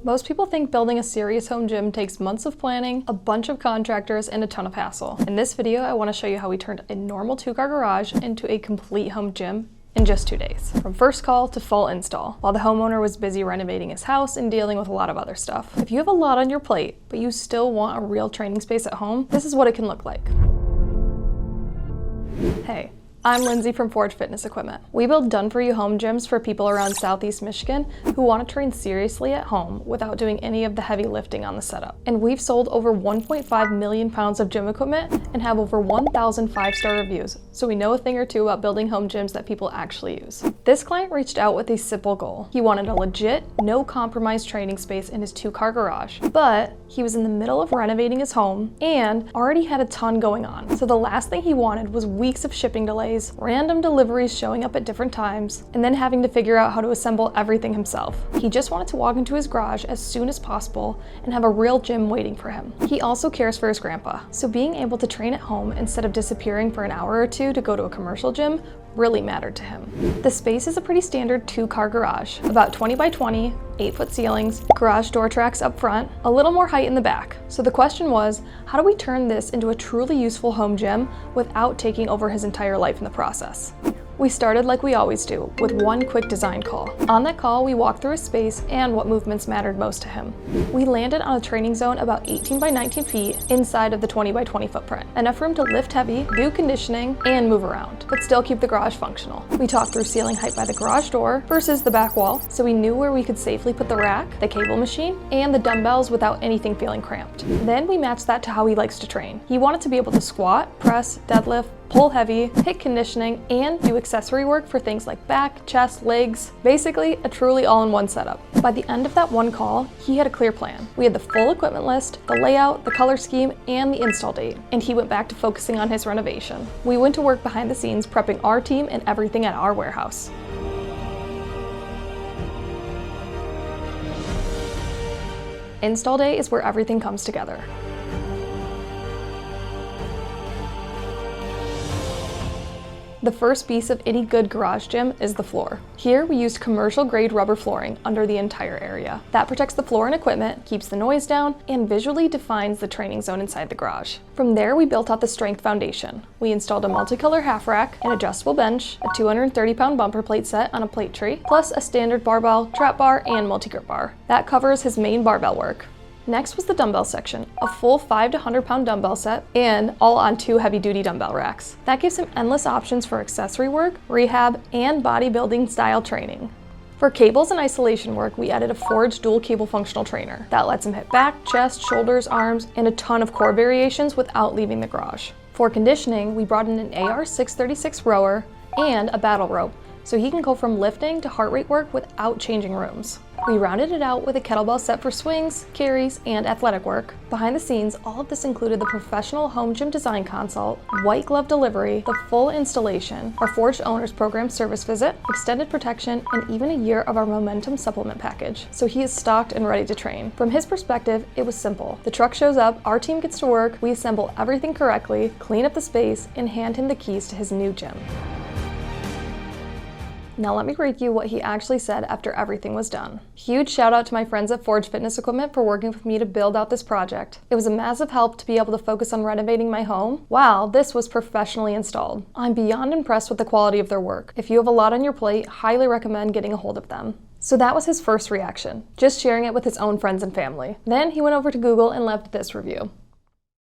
Most people think building a serious home gym takes months of planning, a bunch of contractors, and a ton of hassle. In this video, I want to show you how we turned a normal 2-car garage into a complete home gym in just 2 days. From first call to full install, while the homeowner was busy renovating his house and dealing with a lot of other stuff. If you have a lot on your plate, but you still want a real training space at home, this is what it can look like. Hey. I'm Lindsay from Forge Fitness Equipment. We build done-for-you home gyms for people around Southeast Michigan who want to train seriously at home without doing any of the heavy lifting on the setup. And we've sold over 1.5 million pounds of gym equipment and have over 1,000 5-star reviews, so we know a thing or two about building home gyms that people actually use. This client reached out with a simple goal. He wanted a legit, no-compromise training space in his 2-car garage, but he was in the middle of renovating his home and already had a ton going on. So the last thing he wanted was weeks of shipping delays, random deliveries showing up at different times, and then having to figure out how to assemble everything himself. He just wanted to walk into his garage as soon as possible and have a real gym waiting for him. He also cares for his grandpa, so being able to train at home instead of disappearing for an hour or two to go to a commercial gym really mattered to him. The space is a pretty standard 2-car garage, about 20 by 20, 8-foot ceilings, garage door tracks up front, a little more height in the back. So the question was, how do we turn this into a truly useful home gym without taking over his entire life in the process? We started like we always do, with one quick design call. On that call, we walked through his space and what movements mattered most to him. We landed on a training zone about 18 by 19 feet inside of the 20 by 20 footprint. Enough room to lift heavy, do conditioning, and move around, but still keep the garage functional. We talked through ceiling height by the garage door versus the back wall, so we knew where we could safely put the rack, the cable machine, and the dumbbells without anything feeling cramped. Then we matched that to how he likes to train. He wanted to be able to squat, press, deadlift, pull heavy, hit conditioning, and do accessory work for things like back, chest, legs, basically a truly all-in-one setup. By the end of that one call, he had a clear plan. We had the full equipment list, the layout, the color scheme, and the install date, and he went back to focusing on his renovation. We went to work behind the scenes prepping our team and everything at our warehouse. Install day is where everything comes together. The first piece of any good garage gym is the floor. Here we used commercial grade rubber flooring under the entire area. That protects the floor and equipment, keeps the noise down, and visually defines the training zone inside the garage. From there we built out the strength foundation. We installed a multicolor half rack, an adjustable bench, a 230-pound bumper plate set on a plate tree, plus a standard barbell, trap bar, and multi-grip bar. That covers his main barbell work. Next was the dumbbell section, a full 5 to 100-pound dumbbell set, and all on 2 heavy-duty dumbbell racks. That gives him endless options for accessory work, rehab, and bodybuilding style training. For cables and isolation work, we added a Forge dual cable functional trainer that lets him hit back, chest, shoulders, arms, and a ton of core variations without leaving the garage. For conditioning, we brought in an AR 636 rower and a battle rope, so he can go from lifting to heart rate work without changing rooms. We rounded it out with a kettlebell set for swings, carries, and athletic work. Behind the scenes, all of this included the professional home gym design consult, white glove delivery, the full installation, our Forged Owners Program service visit, extended protection, and even a year of our Momentum supplement package. So he is stocked and ready to train. From his perspective, it was simple. The truck shows up, our team gets to work, we assemble everything correctly, clean up the space, and hand him the keys to his new gym. Now let me read you what he actually said after everything was done. Huge shout out to my friends at Forge Fitness Equipment for working with me to build out this project. It was a massive help to be able to focus on renovating my home while this was professionally installed. I'm beyond impressed with the quality of their work. If you have a lot on your plate, highly recommend getting a hold of them. So that was his first reaction, just sharing it with his own friends and family. Then he went over to Google and left this review.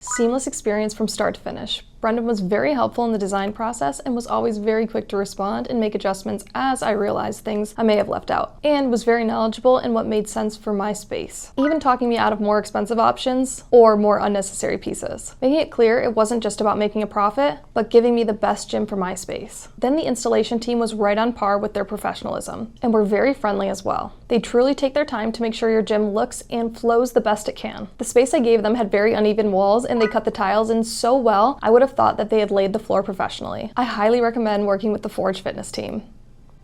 Seamless experience from start to finish. Brendan was very helpful in the design process and was always very quick to respond and make adjustments as I realized things I may have left out, and was very knowledgeable in what made sense for my space, even talking me out of more expensive options or more unnecessary pieces, making it clear it wasn't just about making a profit, but giving me the best gym for my space. Then the installation team was right on par with their professionalism, and were very friendly as well. They truly take their time to make sure your gym looks and flows the best it can. The space I gave them had very uneven walls, and they cut the tiles in so well, I would have thought that they had laid the floor professionally. I highly recommend working with the Forge Fitness team.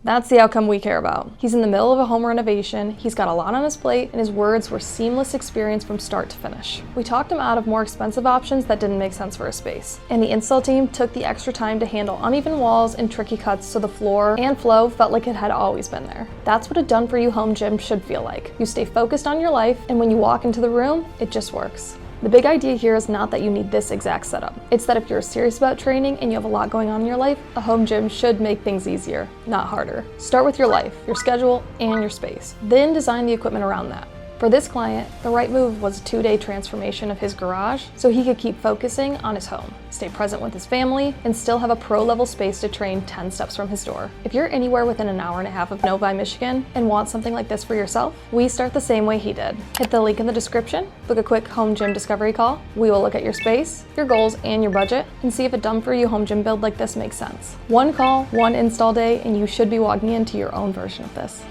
That's the outcome we care about. He's in the middle of a home renovation, he's got a lot on his plate, and his words were seamless experience from start to finish. We talked him out of more expensive options that didn't make sense for his space. And the install team took the extra time to handle uneven walls and tricky cuts so the floor and flow felt like it had always been there. That's what a done-for-you home gym should feel like. You stay focused on your life, and when you walk into the room, it just works. The big idea here is not that you need this exact setup. It's that if you're serious about training and you have a lot going on in your life, a home gym should make things easier, not harder. Start with your life, your schedule, and your space. Then design the equipment around that. For this client, the right move was a 2-day transformation of his garage so he could keep focusing on his home, stay present with his family, and still have a pro-level space to train 10 steps from his door. If you're anywhere within an hour and a half of Novi, Michigan, and want something like this for yourself, we start the same way he did. Hit the link in the description, book a quick home gym discovery call. We will look at your space, your goals, and your budget, and see if a done-for-you home gym build like this makes sense. One call, one install day, and you should be walking into your own version of this.